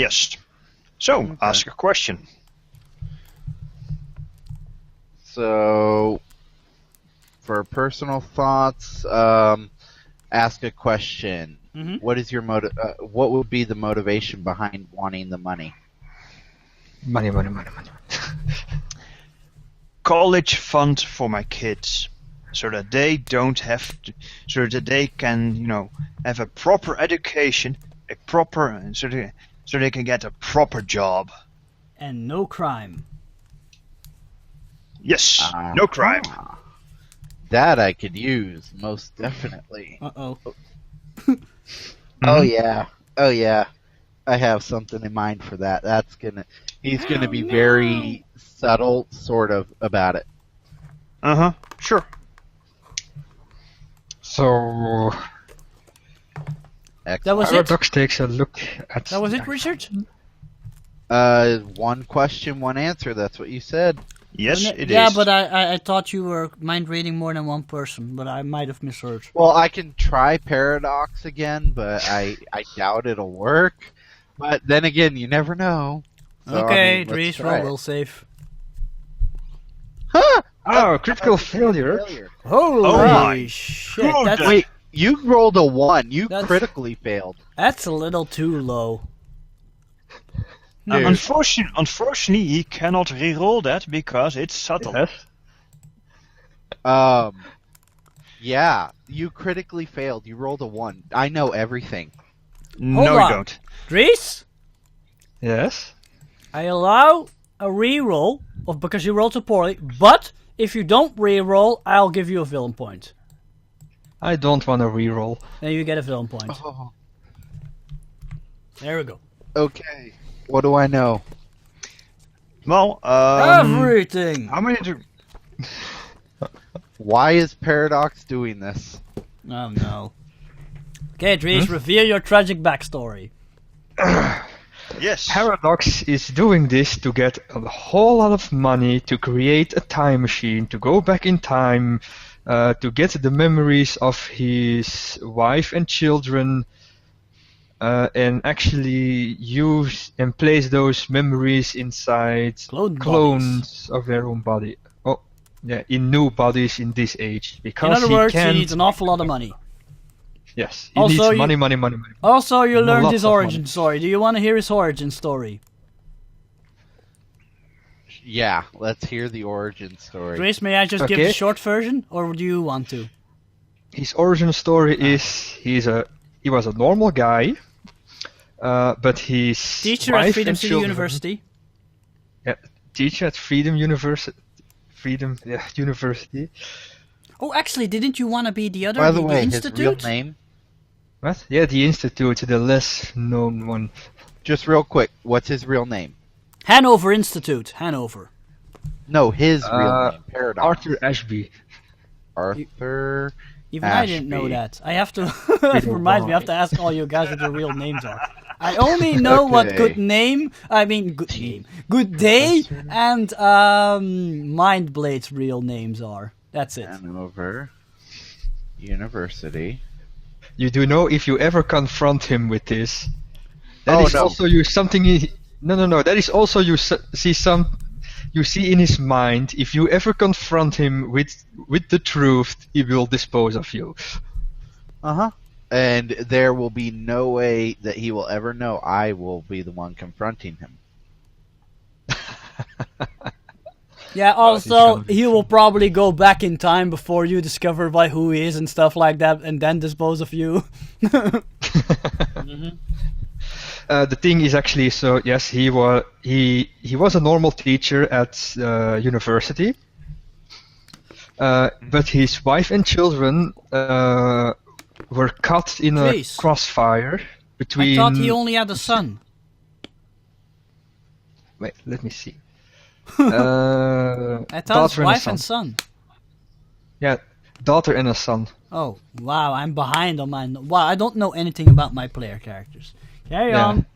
Yes. So, ask a question. So, for personal thoughts, ask a question. Mm-hmm. What is your what would be the motivation behind wanting the money? Money. College fund for my kids, so that they don't have to, so that they can, have a proper education, so they can get a proper job. And no crime. Yes, no crime. That I could use, most definitely. Uh-oh. Oh yeah. I have something in mind for that. He's gonna be very subtle, sort of, about it. Sure. So That was it? Paradox takes a look at... That was it, Richard? One question, one answer. That's what you said. Yes, it is. Yeah, but I thought you were mind reading more than one person, but I might have misheard. Well, I can try Paradox again, but I doubt it'll work. But then again, you never know. So, Okay, let's Dries, try it. roll safe. Huh! Oh, critical failure. Holy my shit, God. that's, Wait, you rolled a 1. You That's- critically failed. that's a little too low. Dude. Unfortunately, he cannot re-roll that because it's subtle. Yes. Yeah, you critically failed. You rolled a 1. I know everything. No, Hold you on. don't. Dries, Yes. I allow a reroll because you rolled so poorly, but if you don't reroll, I'll give you a villain point. I don't want to reroll. Then you get a villain point. Oh, There we go. okay. What do I know? Well, Everything! how many do... Why is Paradox doing this? Oh no. Okay, Dries, reveal your tragic backstory. Yes. Paradox is doing this to get a whole lot of money to create a time machine, to go back in time, to get the memories of his wife and children, and actually use and place those memories inside clones of their own body. Oh, yeah, in new bodies in this age. Because In other words, can't... he needs an awful lot of money. Yes, he Also, needs money. Also, you learned Lots his of origin money. story. Do you want to hear his origin story? Yeah, let's hear the origin story. Dries, may I just give Okay. the short version, or do you want to? His origin story is he was a normal guy, but his Teacher wife at Freedom and City children- University. Yeah, teacher at Freedom University. University. Oh, actually, didn't you want to be the other, By the way, his institute? real name? What? Yeah, the institute, the less known one. Just real quick, what's his real name? Hanover Institute, Hanover. No, his real name. Paradox. Arthur Ashby. Arthur. Even I didn't know Ashby. that. I have to remind me. I have to ask all you guys what your real names are. I only know what Okay. good name, good day, and Mindblade's real names are. That's it. Hanover University. You do know if you ever confront him with this, that Oh, is no. also you something. No. That is also you see in his mind. If you ever confront him with the truth, he will dispose of you. Uh-huh. And there will be no way that he will ever know I will be the one confronting him. Yeah, he's also, gonna be he will probably go back in time before you discover who he is and stuff like that, and then dispose of you. The thing is actually, so yes, he was a normal teacher at university, but his wife and children were caught in a Jeez. crossfire between. I thought he only had a son. Wait, let me see. I thought his daughter wife and a and son. son. Yeah, daughter and a son. Oh, wow, I'm behind on mine. Wow, I don't know anything about my player characters. Carry Yeah. on.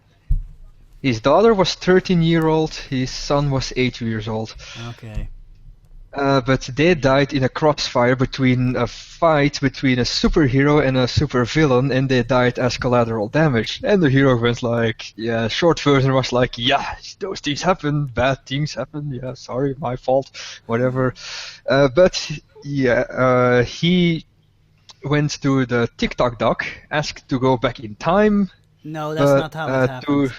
His daughter was 13-year-old. His son was 8 years old. Okay. But they died in a crossfire between a fight between a superhero and a supervillain, and they died as collateral damage. And the hero went like, yeah, short version was like, yeah, those things happen, bad things happen, yeah, sorry, my fault, whatever. But yeah, he went to the TikTok doc, asked to go back in time. No, that's not how it happened.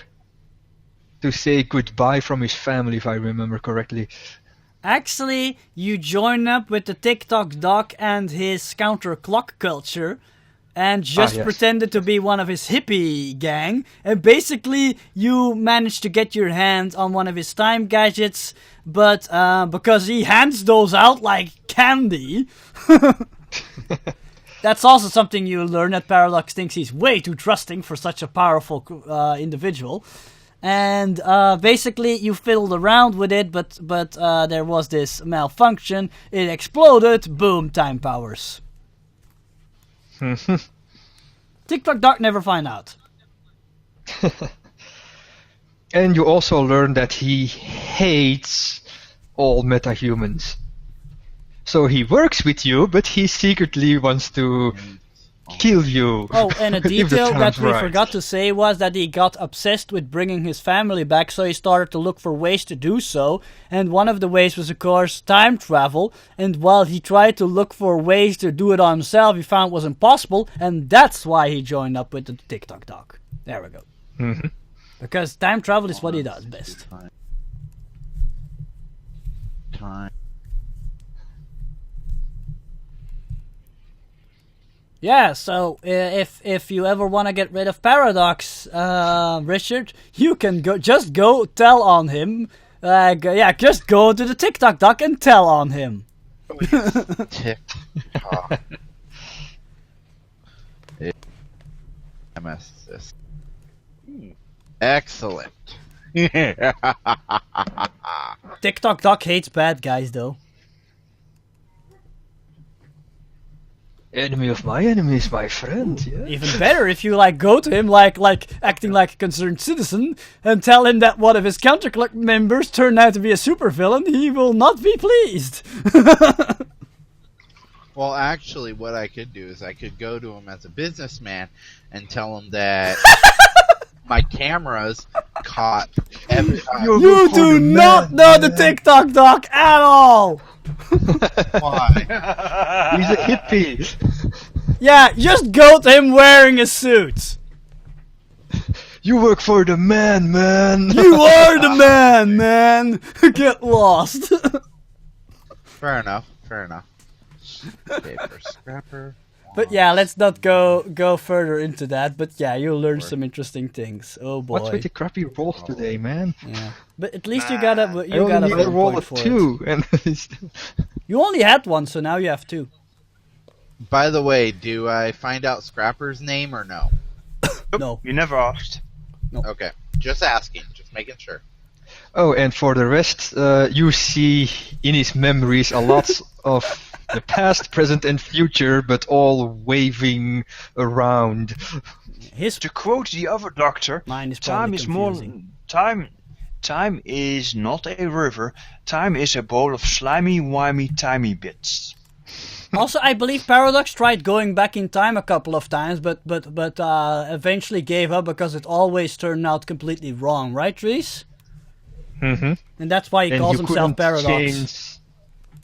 To say goodbye from his family, if I remember correctly. Actually, you join up with the TikTok doc and his counter-clock culture and just pretended to be one of his hippie gang. And basically, you managed to get your hand on one of his time gadgets, but because he hands those out like candy... That's also something you learn, that Paradox thinks he's way too trusting for such a powerful individual. And basically you fiddled around with it, but there was this malfunction. It exploded. Boom, time powers. TikTok Doc never find out. And you also learn that he hates all metahumans. So he works with you, but he secretly wants to kill you. Oh, and a detail that we forgot to say was that he got obsessed with bringing his family back, so he started to look for ways to do so. And one of the ways was, of course, time travel. And while he tried to look for ways to do it on himself, he found it was impossible, and that's why he joined up with the TikTok doc. There we go. Mm-hmm. Because time travel is what he does best. Time. Yeah, so if you ever want to get rid of Paradox, Richard, you can just go tell on him. Just go to the TikTok doc and tell on him. TikTok. MS. Excellent. TikTok doc hates bad guys, though. Enemy of my enemy is my friend, yeah. Even better if you go to him like acting like a concerned citizen and tell him that one of his counterclock members turned out to be a supervillain. He will not be pleased. Well, actually, what I could do is I could go to him as a businessman and tell him that my cameras caught every time. You do not know the TikTok doc at all. Why? He's a hippie. Yeah, just go to him wearing a suit. You work for the man, man. You are the man. Get lost. Fair enough. Paper scrapper. But yeah, let's not go further into that. But yeah, you'll learn some interesting things. Oh boy. What's with the crappy rolls today, man? Yeah. But at least you got a roll of 2, and you only had 1, so now you have 2. By the way, do I find out Scrapper's name or no? No. You never asked. No. Okay, just asking, just making sure. Oh, and for the rest, you see in his memories a lot of the past, present, and future, but all waving around. To quote the other doctor, Mine is time is more time is not a river. Time is a bowl of slimy, wimey, timey bits. Also, I believe Paradox tried going back in time a couple of times, but eventually gave up because it always turned out completely wrong, right, Reese? Mm-hmm. And that's why he calls himself Paradox.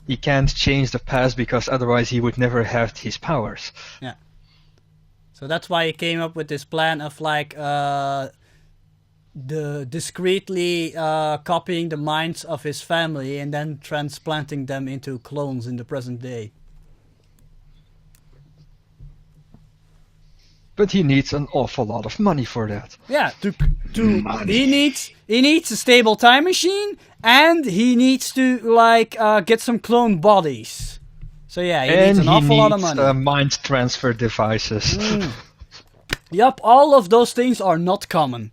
He can't change the past because otherwise he would never have his powers. Yeah. So that's why he came up with this plan of the discreetly copying the minds of his family and then transplanting them into clones in the present day. But he needs an awful lot of money for that. Yeah, he needs a stable time machine, and he needs to get some clone bodies. So yeah, he needs an awful lot of money. And he needs mind transfer devices. Yup, all of those things are not common.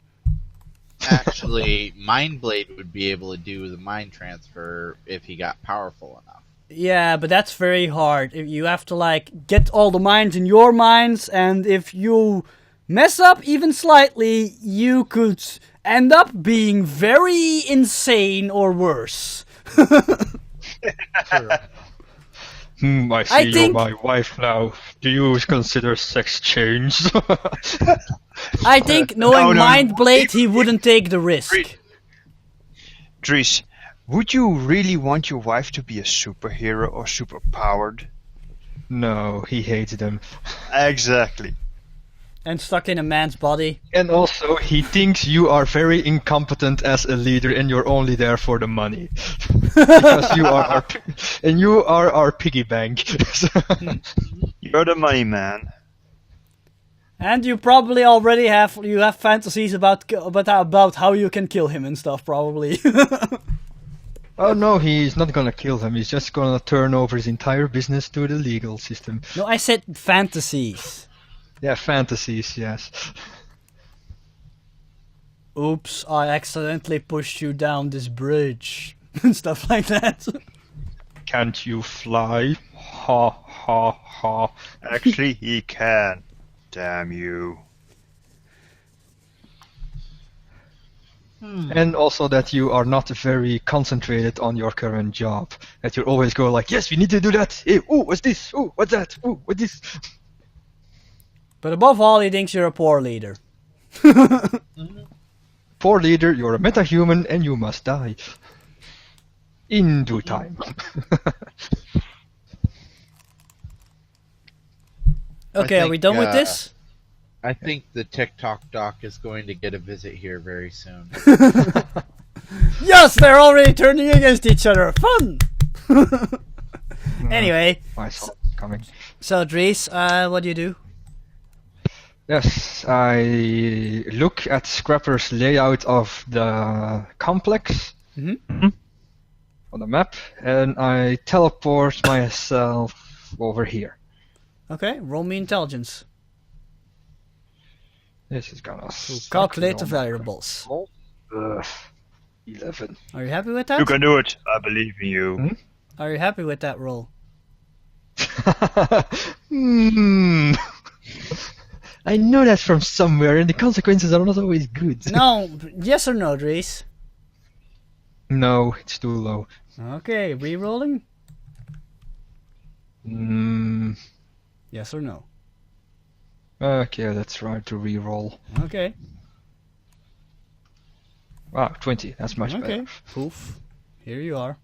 Actually, Mindblade would be able to do the mind transfer if he got powerful enough. Yeah, but that's very hard. You have to get all the minds in your minds, and if you mess up even slightly, you could end up being very insane or worse. I see you're think- my wife now. Do you consider sex change? I think knowing no. Mind Blade, he wouldn't take the risk. Dries, would you really want your wife to be a superhero or superpowered? No, he hates them. Exactly. And stuck in a man's body. And also, he thinks you are very incompetent as a leader and you're only there for the money. Because you are our piggy bank. You're the money man. And you probably already have fantasies about how you can kill him and stuff, probably. Oh no, he's not gonna kill him. He's just gonna turn over his entire business to the legal system. No, I said fantasies. Yeah, fantasies, yes. Oops, I accidentally pushed you down this bridge. And stuff like that. Can't you fly? Ha ha ha. Actually, he can. Damn you. And also that you are not very concentrated on your current job. That you always go like, yes, we need to do that. Hey, ooh, what's this? Ooh, what's that? Ooh, what's this? But above all, he thinks you're a poor leader. Poor leader, you're a metahuman and you must die. In due time. Okay, are we done with uh, this? I think the TikTok doc is going to get a visit here very soon. Yes, they're already turning against each other. Fun! Anyway, I saw it coming. so Dries, what do you do? Yes, I look at Scrapper's layout of the complex Mhm. on the map, and I teleport myself over here. Okay, roll me intelligence. This is gonna suck Calculate the on my variables. Ugh, 11. Are you happy with You that? can do it. I believe in you. Are you happy with that roll? Hmm. I know that from somewhere, and the consequences are not always good. No, yes or no, Dries? No, it's too low. Okay, re-rolling? Mm, Yes or no? okay, let's try to re-roll. Okay. Wow, 20. That's much Okay. better. Poof. Here you are.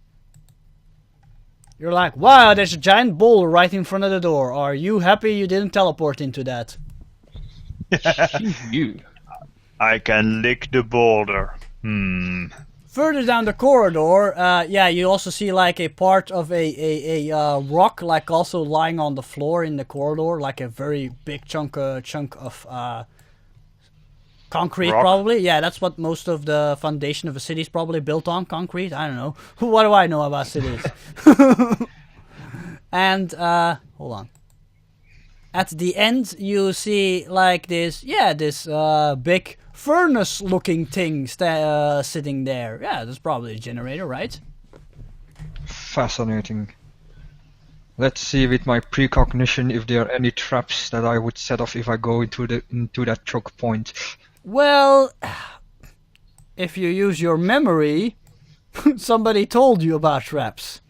You're like, wow, there's a giant boulder right in front of the door. Are you happy you didn't teleport into that? You. I can lick the boulder. Further down the corridor, you also see like a part of a rock, like also lying on the floor in the corridor, like a very big chunk of concrete, Rock? probably. Yeah, that's what most of the foundation of a city is probably built on, concrete. I don't know. What do I know about cities? And hold on. At the end, you see like this big furnace-looking thing sitting there. Yeah, that's probably a generator, right? Fascinating. Let's see with my precognition if there are any traps that I would set off if I go into that choke point. Well, if you use your memory, somebody told you about traps.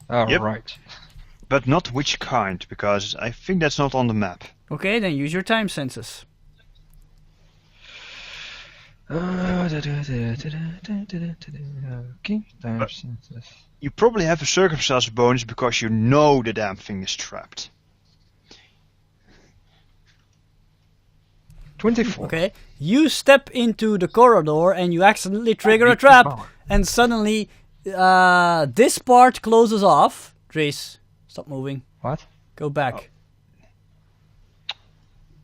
Yep. Alright. But not which kind, because I think that's not on the map. Okay, then use your time senses. Okay, time senses. You probably have a circumstance bonus because you know the damn thing is trapped. 24. Okay, you step into the corridor and you accidentally trigger a trap, and suddenly this part closes off. Trace, stop moving. What? Go back.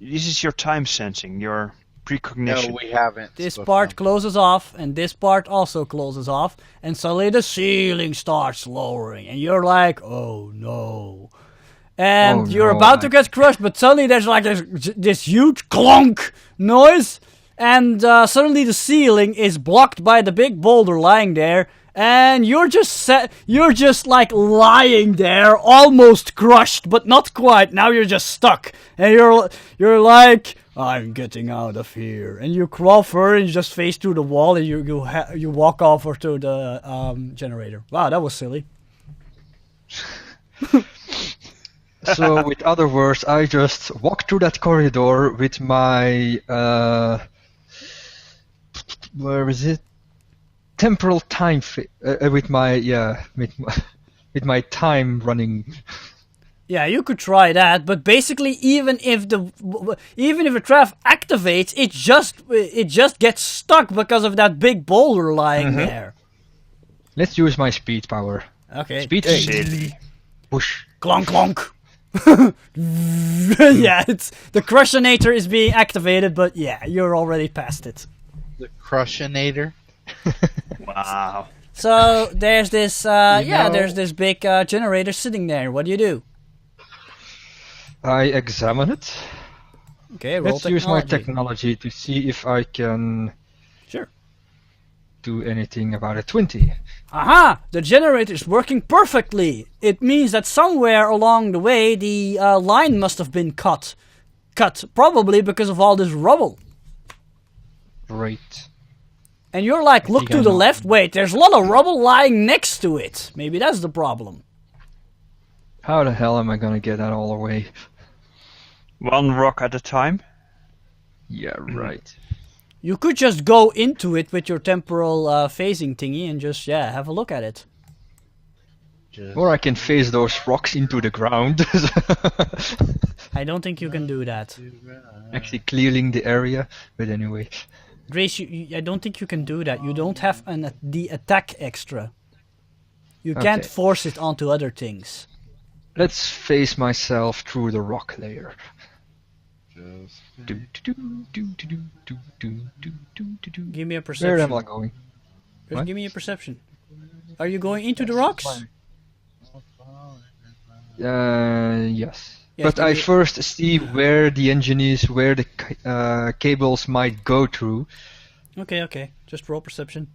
This is your time sensing, your precognition. No, we haven't. This spoken part of- closes off, and this part also closes off, and suddenly the ceiling starts lowering, and you're like, oh no. And Oh, you're no, about to get crushed, but suddenly there's like this huge clunk noise, and suddenly the ceiling is blocked by the big boulder lying there, and you're just like lying there, almost crushed, but not quite. Now you're just stuck, and you're like, I'm getting out of here. And you crawl forward and you just face through the wall and you walk over to the generator. Wow, that was silly. So, with other words, I just walk through that corridor with my where is it? Temporal time with my time running. Yeah, you could try that, but basically, even if the trap activates, it just gets stuck because of that big boulder lying there. Let's use my speed power. Okay. Speed 8. Whoosh. Clonk clonk. Yeah, the Crushinator is being activated, but yeah, you're already past it. The Crushinator. Wow. So there's this know- there's this big generator sitting there. What do you do? I examine it. Okay, roll Let's use my technology. technology to see if I can Sure. do anything about a 20. Aha! The generator is working perfectly. It means that somewhere along the way the line must have been cut. Probably because of all this rubble. Great. And you're like, look think to I the know. left. Wait, there's a lot of rubble lying next to it. Maybe that's the problem. How the hell am I gonna get that all away? One rock at a time. Yeah, right. You could just go into it with your temporal phasing thingy and just, have a look at it. Just Or I can phase those rocks into the ground. I don't think you can do that. Actually clearing the area, but anyway. Grace, I don't think you can do that. You don't have the attack extra. You can't Okay. force it onto other things. Let's phase myself through the rock layer. just Do, do, do, do, do, do, do, do, do, do, do. Give me a Where perception. am I going? Just What? give me a perception. Are you going into the rocks? Yes. Yes, But give I me- first see where the engine is, where the cables might go through. Okay. Just roll perception.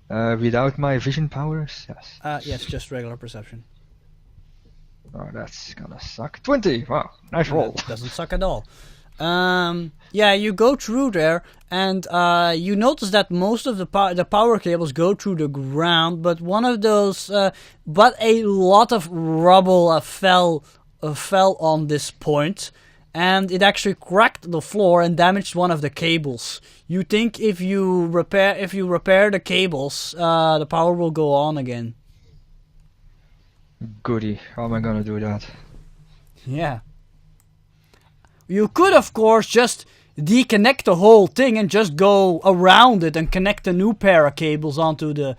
Without my vision powers, yes. Yes, just regular perception. Oh, that's gonna suck. 20! Wow, nice roll. That doesn't suck at all. You go through there, and you notice that most of the power cables go through the ground, but but a lot of rubble fell on this point, and it actually cracked the floor and damaged one of the cables. You think if you repair the cables, the power will go on again. Goody, how am I gonna do that? Yeah. You could, of course, just deconnect the whole thing and just go around it and connect a new pair of cables onto the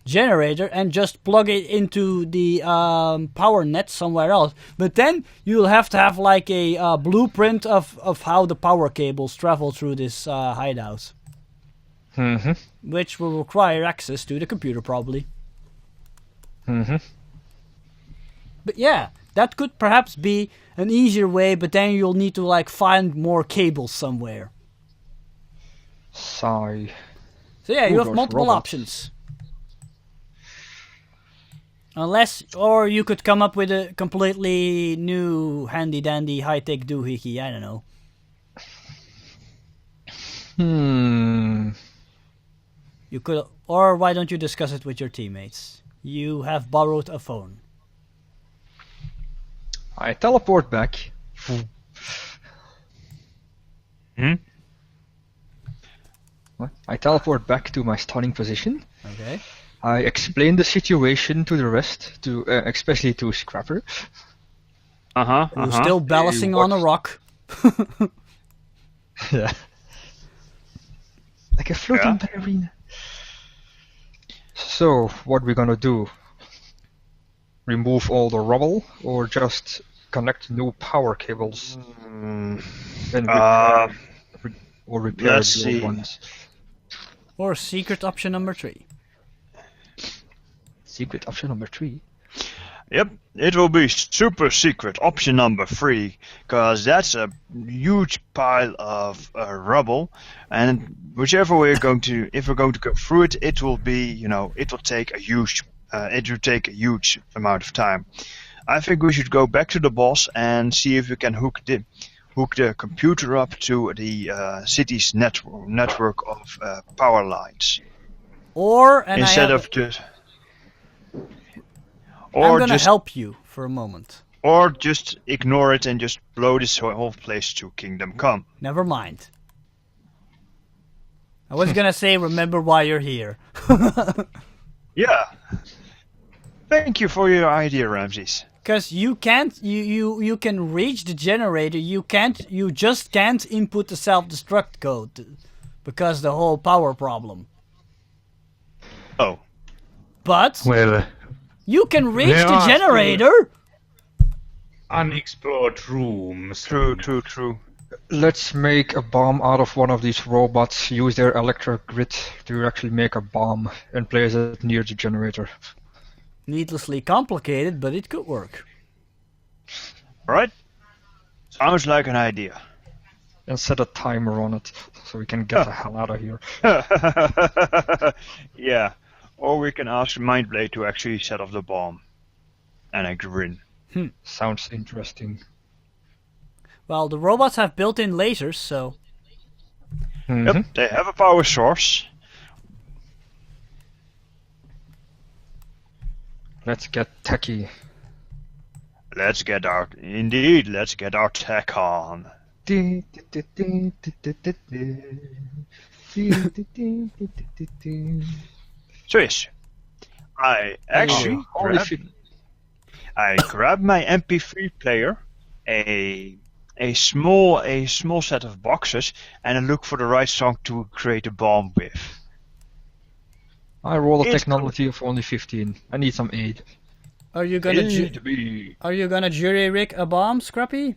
generator and just plug it into the power net somewhere else. But then you'll have to have like a blueprint of how the power cables travel through this hideout, Mm-hmm. which will require access to the computer probably. Mm-hmm. But yeah, that could perhaps be an easier way, but then you'll need to like find more cables somewhere. Sigh. So yeah, you Ooh, have those multiple robots. options. Or you could come up with a completely new handy dandy high tech doohickey, I don't know. You could, or why don't you discuss it with your teammates? You have borrowed a phone. I teleport back. What? I teleport back to my starting position. Okay. I explain the situation to the rest, especially to Scrapper. You're still balancing on a rock. Yeah. Like a floating ballerina. So, what we gonna do? Remove all the rubble, or just connect new power cables and repair, or repair let's the see. old ones? Or secret option number 3. Secret option number 3. Yep, it will be super secret option number 3, because that's a huge pile of rubble, and whichever way if we're going to go through it, it will be, it will take a huge amount of time. I think we should go back to the boss and see if we can hook the computer up to the city's network of power lines. Instead of just. I'm gonna help you for a moment. Or just ignore it and just blow this whole place to Kingdom Come. Never mind. I was gonna say, remember why you're here. Yeah. Thank you for your idea, Ramses. Because you can't, you can reach the generator. You just can't input the self-destruct code because the whole power problem. Oh. But Well, you can reach there the are generator. unexplored rooms. True. Let's make a bomb out of one of these robots, use their electric grid to actually make a bomb and place it near the generator. Needlessly complicated, but it could work. Right? Sounds like an idea. And set a timer on it so we can get the hell out of here. Yeah. Or we can ask Mindblade to actually set off the bomb. And I grin. Sounds interesting. Well, the robots have built-in lasers, so... Yep, they have a power source. Let's get techie. Let's get our tech on. So yes, I actually grabbed my MP3 player, a small set of boxes, and I look for the right song to create a bomb with. I roll a technology of only 15. I need some aid. Are you gonna jury rig a bomb, Scrappy?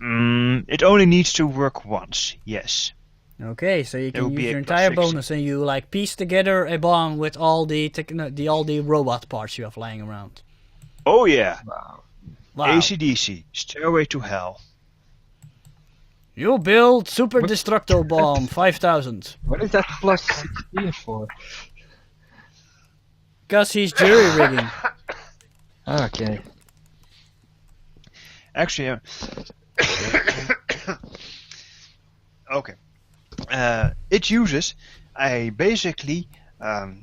It only needs to work once. Yes. Okay, so you can use your a entire +60. bonus and you like piece together a bomb with all the robot parts you have lying around. Oh yeah. Wow. Wow. AC/DC, Stairway to Hell. You build Super Destructo Bomb 5000. What is that plus 16 for? Because he's jury rigging. Okay. Actually, okay. It uses. I basically I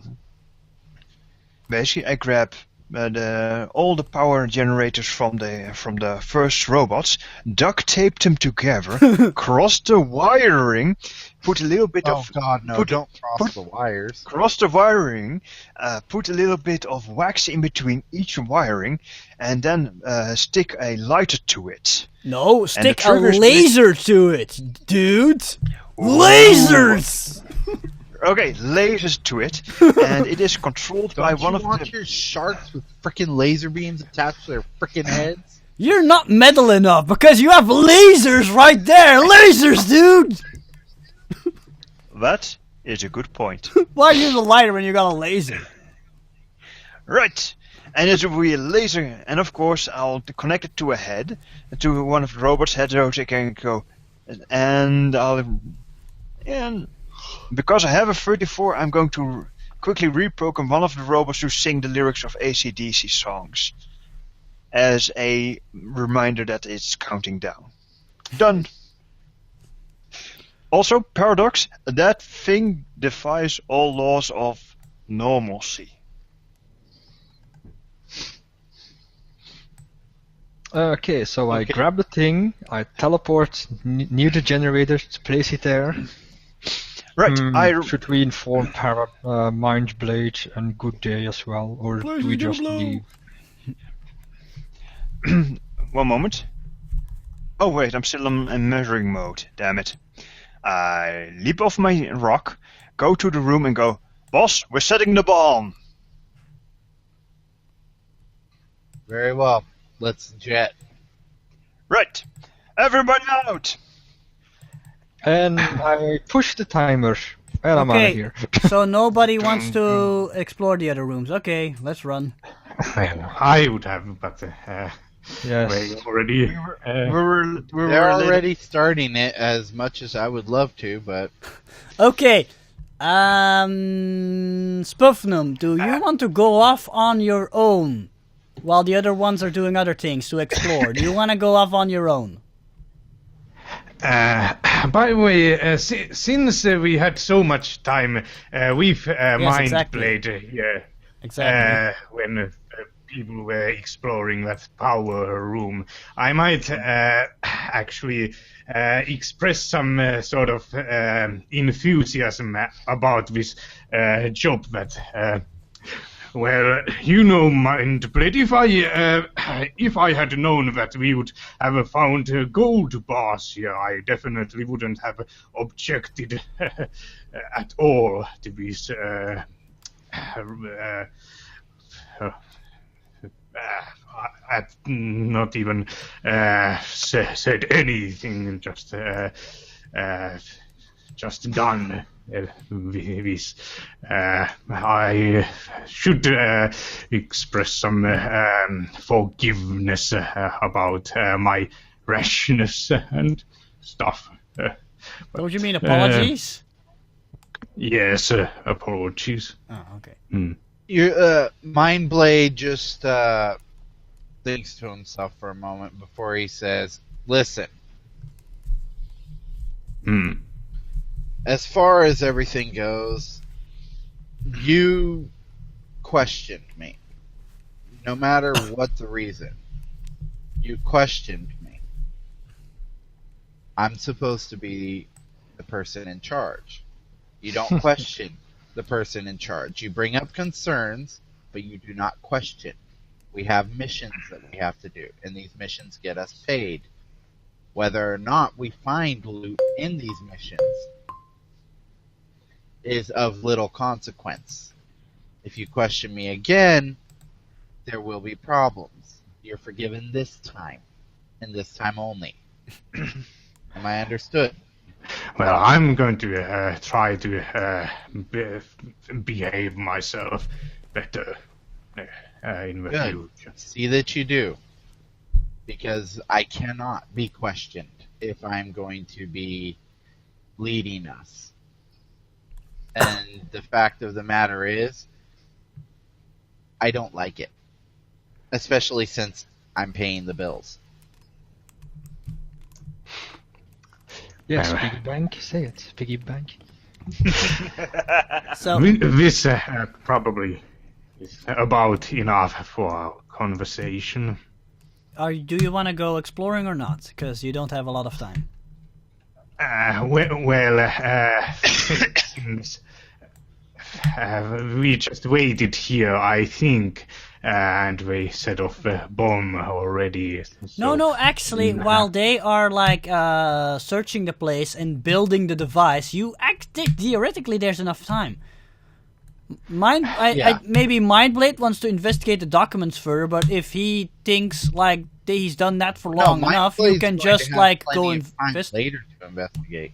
grab all the power generators from the first robots, duct taped them together, crossed the wiring, put a little bit of God, no! Don't cross the wires. cross the wiring, put a little bit of wax in between each wiring, and then stick a lighter to it. No, stick a triggers laser to it, dude! Lasers! Okay, lasers to it, and it is controlled by Don't one you of want the. your sharks with frickin' laser beams attached to their frickin' heads? You're not metal enough because you have lasers right there! Lasers, dude! That is a good point. Why use a lighter when you got a laser? Right, and it will be a laser, and of course I'll connect it to a head, to one of the robots' heads, so they can go, and because I have a 34, I'm going to quickly reprogram one of the robots to sing the lyrics of AC/DC songs, as a reminder that it's counting down. Done. Also, paradox, that thing defies all laws of normalcy. Okay, so I grab the thing, I teleport near the generator to place it there. Right, Should we inform Mindblade and Good Day as well, or do we just leave? One moment. Oh wait, I'm still in measuring mode, damn it. I leap off my rock, go to the room and go, "Boss, we're setting the bomb!" Very well. Let's jet. Right, everybody out! And I push the timer, and I'm out of here. So nobody wants to explore the other rooms. Okay, let's run. Well, I would have, but Yes. we already. They're already starting it as much as I would love to, but Okay, Spufnum, do you want to go off on your own while the other ones are doing other things to explore? Do you want to go off on your own? By the way, since we had so much time, we've mind exactly. played here. Exactly. When people were exploring that power room, I might actually express some sort of enthusiasm about this job that. Well, you know, Mindblade, if I had known that we would have found gold bars here, I definitely wouldn't have objected at all to this. I've not even said anything, just done this. I should express some forgiveness about my rashness and stuff. Don't you mean apologies? Yes, apologies. Oh, okay. Your Mindblade just thinks to himself for a moment before he says, "Listen. As far as everything goes, you questioned me. No matter what the reason, you questioned me. I'm supposed to be the person in charge. You don't question the person in charge. You bring up concerns, but you do not question. We have missions that we have to do, and these missions get us paid. Whether or not we find loot in these missions is of little consequence. If you question me again, there will be problems. You're forgiven this time, and this time only. Am I understood?" Well, I'm going to try to behave myself better in the Good. future. See that you do. Because I cannot be questioned if I'm going to be leading us. And the fact of the matter is, I don't like it. Especially since I'm paying the bills. Yes, piggy bank. Say it, piggy bank. So, This probably is about enough for our conversation. do you want to go exploring or not? Because you don't have a lot of time. Since we just waited here, I think, and they set off a bomb already. No, actually, while they are like searching the place and building the device, theoretically there's enough time. Maybe Mindblade wants to investigate the documents further, but if he thinks like he's done that for long enough, you can just like go later to investigate.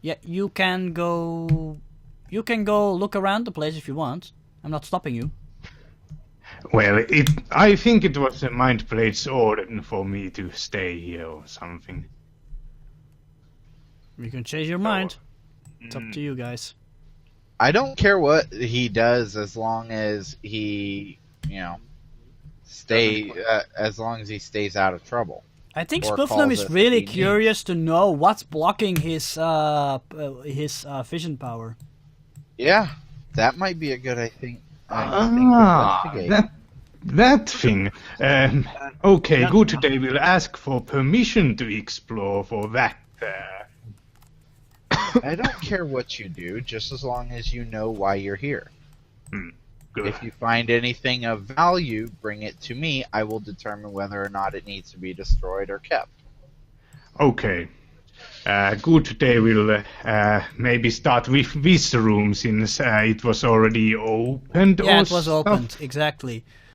Yeah, you can go look around the place if you want. I'm not stopping you. Well, I think it was Mindblade's order for me to stay here or something. You can change your mind. It's up to you guys. I don't care what he does as long as he, as long as he stays out of trouble. I think Or Spufnum calls is us really if he curious to know what's blocking his vision power. Yeah, that might be a good thing to investigate. That thing. Okay, good. They will ask for permission to explore for that. I don't care what you do, just as long as you know why you're here. Good. If you find anything of value, bring it to me. I will determine whether or not it needs to be destroyed or kept. Okay. Good. They will maybe start with this room since it was already opened. Yeah, or it was stuff. opened, exactly.